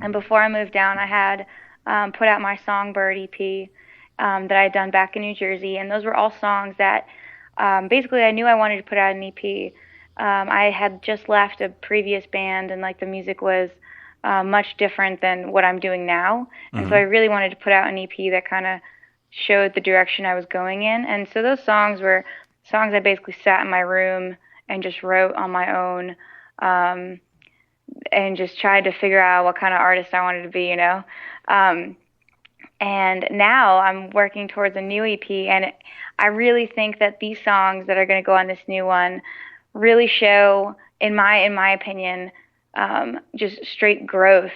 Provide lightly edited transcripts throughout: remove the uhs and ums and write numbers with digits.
And before I moved down, I had put out my Songbird EP that I had done back in New Jersey, and those were all songs that basically I knew I wanted to put out an EP. I had just left a previous band, and like the music was much different than what I'm doing now, and so I really wanted to put out an EP that kind of showed the direction I was going in. And so those songs were songs I basically sat in my room and just wrote on my own, and just tried to figure out what kind of artist I wanted to be, you know. And now I'm working towards a new EP, and I really think that these songs that are going to go on this new one really show, in my opinion, just straight growth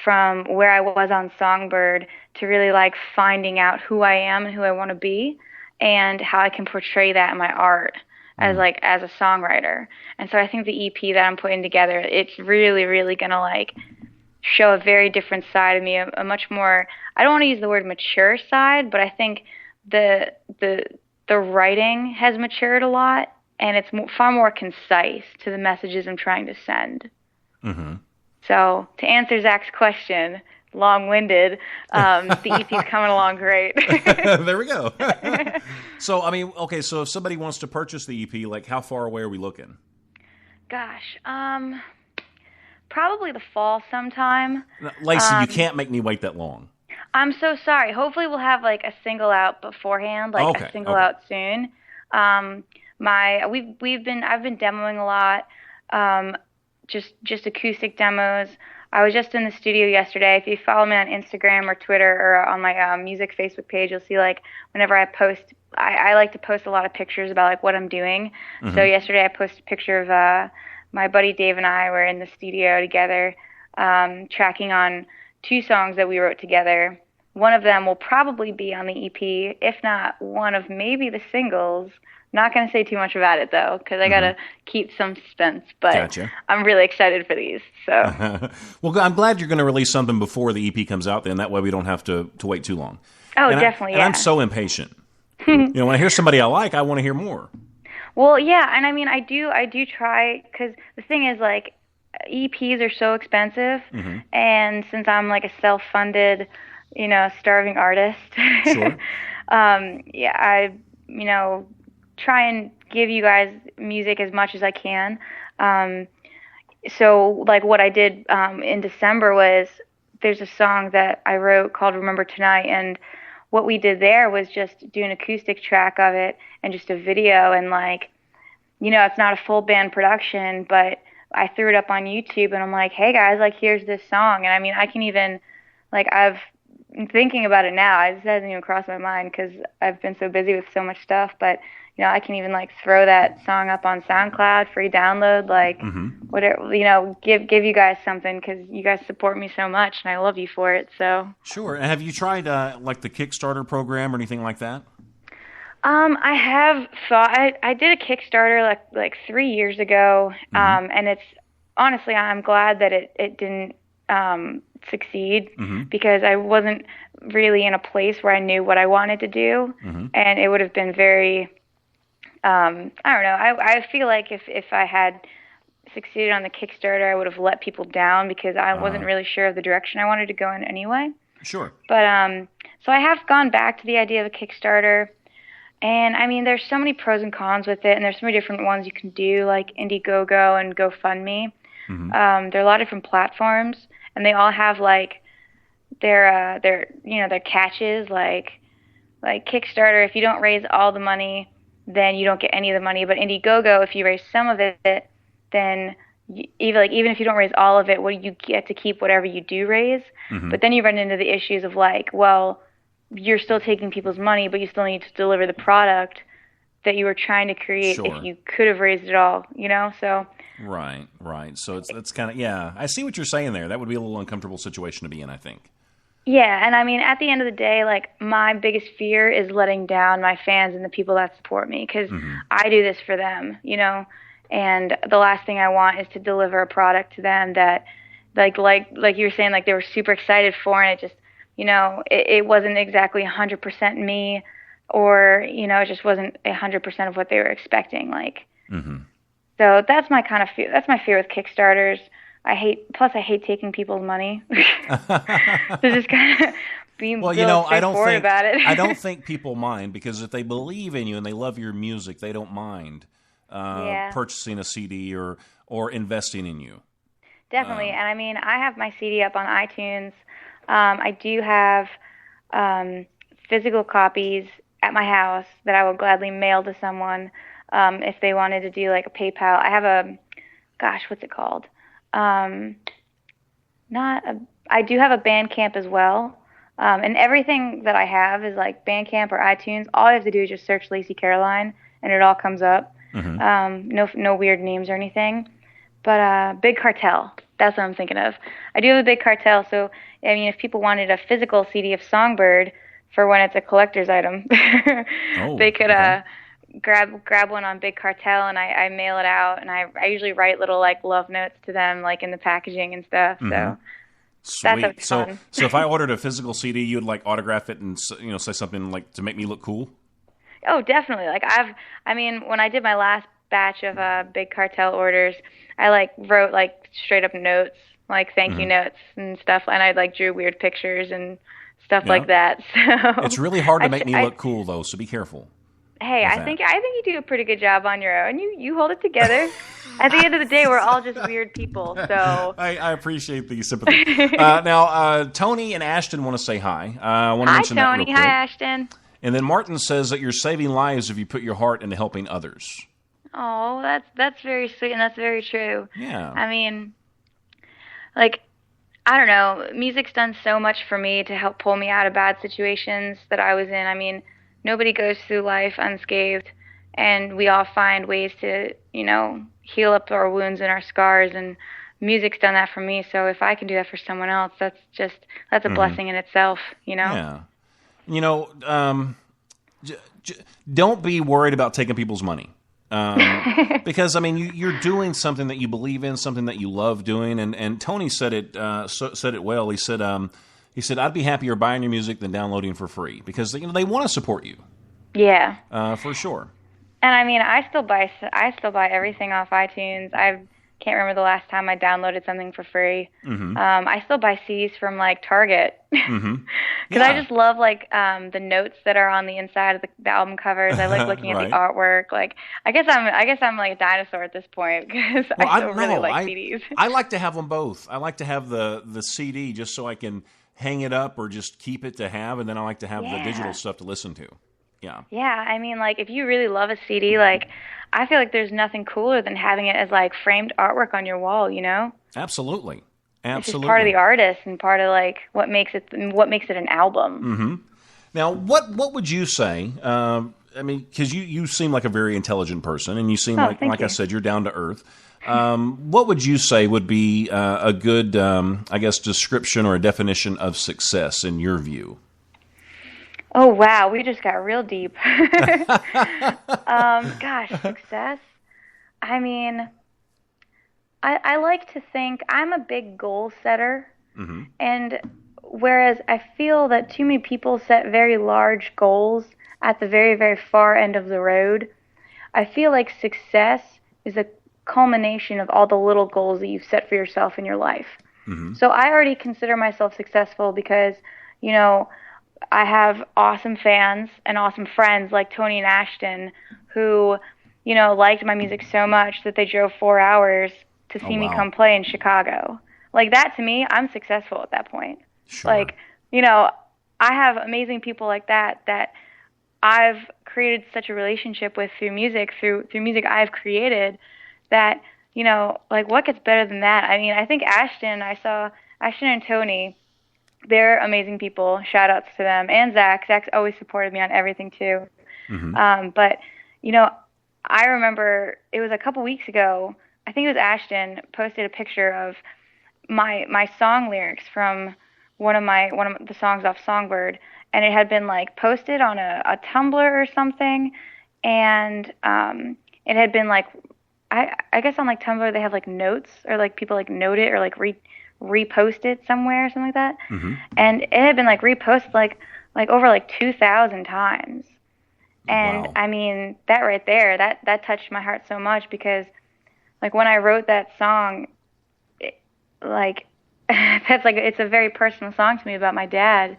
from where I was on Songbird to really like finding out who I am and who I want to be, and how I can portray that in my art as a songwriter. And so I think the EP that I'm putting together, it's really, really gonna like show a very different side of me, a much more, I don't want to use the word mature side, but I think the writing has matured a lot, and it's far more concise to the messages I'm trying to send. Mm-hmm. So to answer Zach's question, long-winded, the EP's coming along great. There we go. So, I mean, okay, so if somebody wants to purchase the EP, like how far away are we looking? Gosh, probably the fall sometime. Lacey, you can't make me wait that long. I'm so sorry. Hopefully we'll have like a single out beforehand, like a single out soon. I've been demoing a lot, just acoustic demos. I was just in the studio yesterday. If you follow me on Instagram or Twitter or on my music Facebook page, you'll see like whenever I post, I like to post a lot of pictures about like what I'm doing. Mm-hmm. So yesterday I posted a picture of my buddy Dave and I were in the studio together, tracking on 2 songs that we wrote together. One of them will probably be on the EP, if not one of maybe the singles. Not going to say too much about it, though, because I got to keep some suspense. But Gotcha. I'm really excited for these. So. Well, I'm glad you're going to release something before the EP comes out, then. That way we don't have to wait too long. Oh, definitely, And I'm so impatient. When I hear somebody I like, I want to hear more. Well, yeah, and I mean, I do try, because the thing is, like, EPs are so expensive, and since I'm, like, a self-funded, starving artist, Sure. I try and give you guys music as much as I can. So like what I did in December was, there's a song that I wrote called Remember Tonight, and what we did there was just do an acoustic track of it and just a video, and like, it's not a full band production, but I threw it up on YouTube and I'm like, hey guys, like here's this song. And I mean, I can even, like, I'm thinking about it now. It hasn't even crossed my mind because I've been so busy with so much stuff, but I can even like throw that song up on SoundCloud, free download, like whatever, give you guys something, because you guys support me so much and I love you for it. So sure. And have you tried like the Kickstarter program or anything like that? I have thought, I did a Kickstarter like 3 years ago, and it's honestly, I'm glad that it didn't succeed, because I wasn't really in a place where I knew what I wanted to do, and it would have been very I don't know. I feel like if I had succeeded on the Kickstarter, I would have let people down, because I wasn't really sure of the direction I wanted to go in anyway. Sure. But so I have gone back to the idea of a Kickstarter, and I mean, there's so many pros and cons with it, and there's so many different ones you can do, like Indiegogo and GoFundMe. There are a lot of different platforms, and they all have like their catches, like Kickstarter. If you don't raise all the money, then you don't get any of the money. But Indiegogo, if you raise some of it, then even if you don't raise all of it, well, you get to keep whatever you do raise. But then you run into the issues of like, well, you're still taking people's money, but you still need to deliver the product that you were trying to create. Sure. If you could have raised it all, so. Right. So it's kind of, yeah, I see what you're saying there. That would be a little uncomfortable situation to be in, I think. Yeah, and I mean, at the end of the day, like, my biggest fear is letting down my fans and the people that support me, because I do this for them, and the last thing I want is to deliver a product to them that, like you were saying, like, they were super excited for, and it just, it wasn't exactly 100% me, or, it just wasn't 100% of what they were expecting, like. So that's my kind of fear. That's my fear with Kickstarters. I hate taking people's money. So just kind of being well, real straightforward about it. I don't think people mind, because if they believe in you and they love your music, they don't mind Yeah. purchasing a CD or investing in you. Definitely. And I mean, I have my CD up on iTunes. I do have physical copies at my house that I will gladly mail to someone if they wanted to do like a PayPal. I have what's it called? Not a, I do have a Bandcamp as well. And everything that I have is like Bandcamp or iTunes. All I have to do is just search Lacey Caroline, and it all comes up. No weird names or anything. But Big Cartel, that's what I'm thinking of. I do have a Big Cartel, so I mean, if people wanted a physical CD of Songbird for when it's a collector's item, they could grab one on Big Cartel, and I mail it out, and I usually write little like love notes to them, like in the packaging and stuff. So Sweet. that's fun. So if I ordered a physical CD, you'd like autograph it and say something like to make me look cool. Oh, definitely. Like when I did my last batch of Big Cartel orders, I like wrote like straight up notes, like thank you notes and stuff, and I like drew weird pictures and stuff like that. So it's really hard to make me look cool though, so be careful. Hey, I think you do a pretty good job on your own. You hold it together. At the end of the day, we're all just weird people. So I appreciate the sympathy. Now, Tony and Ashton want to say hi. I want to mention Tony. that real quick. Hi, Ashton. And then Martin says that you're saving lives if you put your heart into helping others. Oh, that's very sweet, and that's very true. Yeah. I mean, like, I don't know. Music's done so much for me to help pull me out of bad situations that I was in. I mean, nobody goes through life unscathed, and we all find ways to, heal up our wounds and our scars, and music's done that for me. So if I can do that for someone else, that's a blessing in itself, Yeah. Don't be worried about taking people's money. Because I mean, you're doing something that you believe in, something that you love doing, and Tony said it well. He said I'd be happier buying your music than downloading for free, because they want to support you. Yeah. For sure. And I mean, I still buy everything off iTunes. I can't remember the last time I downloaded something for free. I still buy CDs from like Target because I just love like the notes that are on the inside of the album covers. I like looking at the artwork. Like I guess I'm like a dinosaur at this point because I still really like CDs. I like to have them both. I like to have the CD just so I can hang it up or just keep it to have, and then I like to have the digital stuff to listen to. Yeah. Yeah, I mean, like, if you really love a CD, like, I feel like there's nothing cooler than having it as, like, framed artwork on your wall, Absolutely. It's just part of the artist and part of, like, what makes it an album. Now, what would you say, I mean, because you seem like a very intelligent person, and you seem like I said, you're down to earth. What would you say would be a good, description or a definition of success in your view? Oh, wow. We just got real deep. Success. I mean, I like to think I'm a big goal setter. And whereas I feel that too many people set very large goals at the very, very far end of the road, I feel like success is a culmination of all the little goals that you've set for yourself in your life. So I already consider myself successful because, I have awesome fans and awesome friends like Tony and Ashton who, liked my music so much that they drove 4 hours to see me come play in Chicago. Like that to me, I'm successful at that point. Sure. Like, I have amazing people like that I've created such a relationship with through music I've created that, like what gets better than that? I mean, I think Ashton and Tony, they're amazing people. Shout outs to them. And Zach. Zach's always supported me on everything too. But, I remember it was a couple weeks ago, I think it was Ashton posted a picture of my song lyrics from one of the songs off Songbird, and it had been like posted on a Tumblr or something, and it had been like I guess on like Tumblr they have like notes or like people like note it or like repost it somewhere or something like that. And it had been like reposted like over like 2,000 times. And I mean, that right there, that touched my heart so much because like when I wrote that song, like that's like it's a very personal song to me about my dad,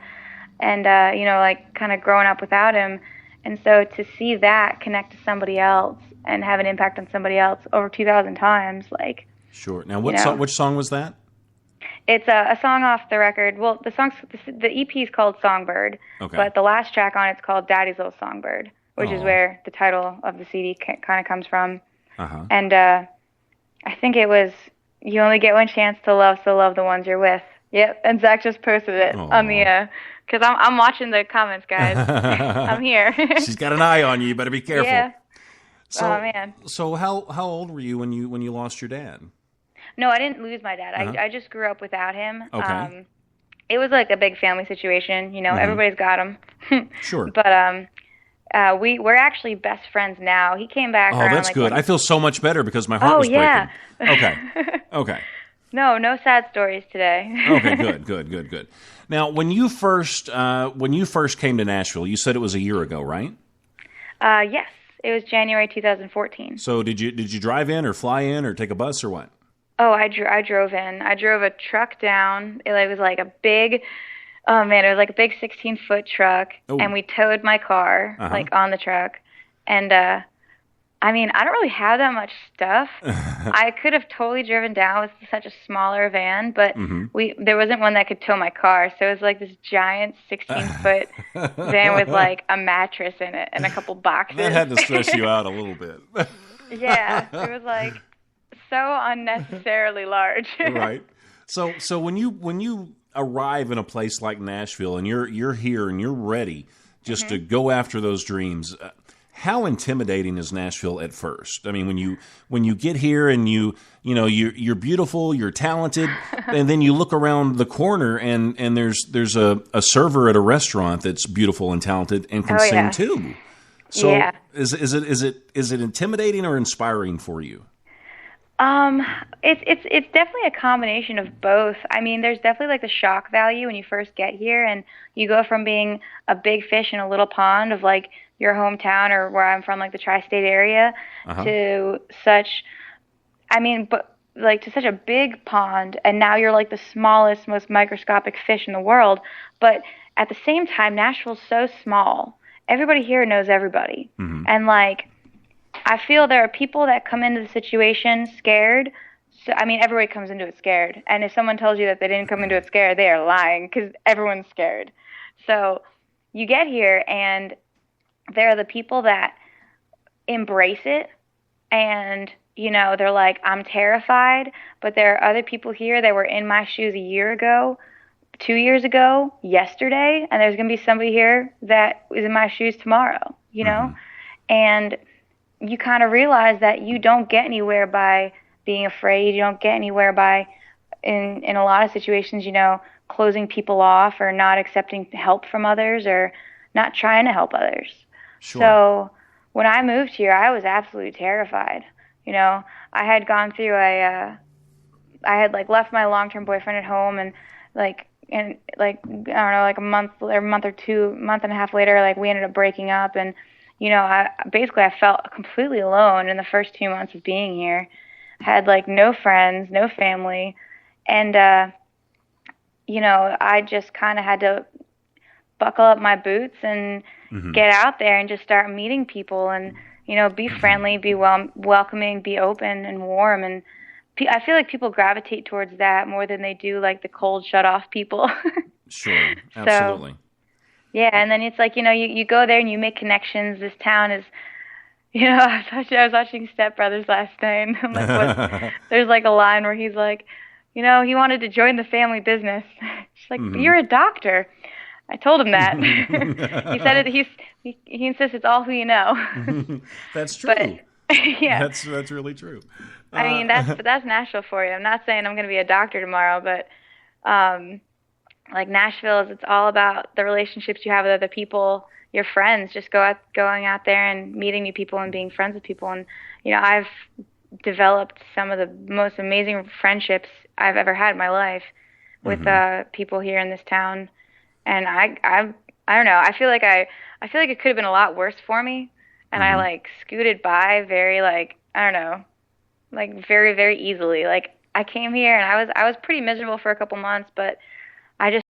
and like kind of growing up without him, and so to see that connect to somebody else and have an impact on somebody else over 2,000 times, like Sure. Now, which song was that? it's a song off the record. Well, the EP is called Songbird, Okay. but the last track on it's called Daddy's Little Songbird, which is where the title of the CD kind of comes from. Uh-huh. And I think it was "You Only Get One Chance to Love, so love the ones you're with." Yep, and Zach just posted it on the because I'm watching the comments, guys. I'm here. She's got an eye on you. You better be careful. Yeah. So, oh man. So how old were you when you lost your dad? No, I didn't lose my dad. Uh-huh. I just grew up without him. Okay. It was like a big family situation. Everybody's got him. Sure. But we're actually best friends now. He came back. Oh, around, that's like, good. I feel so much better because my heart was yeah. breaking. Okay. No sad stories today. Okay, good. Now, when you first came to Nashville, you said it was a year ago, right? Yes, it was January 2014. So did you drive in or fly in or take a bus or what? Oh, I drove in. I drove a truck down. It was like a big, oh man, it was like a big 16-foot truck, and we towed my car like on the truck. And I mean, I don't really have that much stuff. I could have totally driven down with such a smaller van, but there wasn't one that could tow my car, so it was like this giant 16-foot van with like a mattress in it and a couple boxes. That had to stress you out a little bit. Yeah, it was like so unnecessarily large. Right. So when you arrive in a place like Nashville and you're here and you're ready just to go after those dreams, how intimidating is Nashville at first? I mean, when you get here and you're beautiful, you're talented, and then you look around the corner and there's a server at a restaurant that's beautiful and talented and can sing too. So is it intimidating or inspiring for you? It's definitely a combination of both. I mean, there's definitely like the shock value when you first get here and you go from being a big fish in a little pond of like your hometown or where I'm from, like the tri-state area, to such, to such a big pond, and now you're like the smallest, most microscopic fish in the world. But at the same time, Nashville's so small. Everybody here knows everybody. And like, I feel there are people that come into the situation scared. So, I mean, everybody comes into it scared. And if someone tells you that they didn't come into it scared, they are lying because everyone's scared. So you get here and there are the people that embrace it and, they're like, I'm terrified. But there are other people here that were in my shoes a year ago, 2 years ago, yesterday. And there's going to be somebody here that is in my shoes tomorrow, And you kind of realize that you don't get anywhere by being afraid. You don't get anywhere by, in a lot of situations, closing people off or not accepting help from others or not trying to help others. Sure. So when I moved here, I was absolutely terrified. I had gone through I had like left my long-term boyfriend at home and I don't know, like a month and a half later, like we ended up breaking up and I felt completely alone in the first 2 months of being here. I had like no friends, no family. And, I just kind of had to buckle up my boots and get out there and just start meeting people and, be friendly, be welcoming, be open and warm. And I feel like people gravitate towards that more than they do like the cold shut off people. Sure. Absolutely. So, yeah, and then it's like, you go there and you make connections. This town is, I was watching Step Brothers last night. And I'm like, there's like a line where he's like, he wanted to join the family business. She's like, but you're a doctor. I told him that. He said it. He insists it's all who you know. That's true. But, yeah, that's really true. I mean, that's Nashville for you. I'm not saying I'm going to be a doctor tomorrow, but like Nashville it's all about the relationships you have with other people, your friends. Just going out there and meeting new people and being friends with people. And I've developed some of the most amazing friendships I've ever had in my life with people here in this town. And I don't know. I feel like it could have been a lot worse for me, and I like scooted by very like I don't know, like very very easily. Like I came here and I was pretty miserable for a couple months, but I just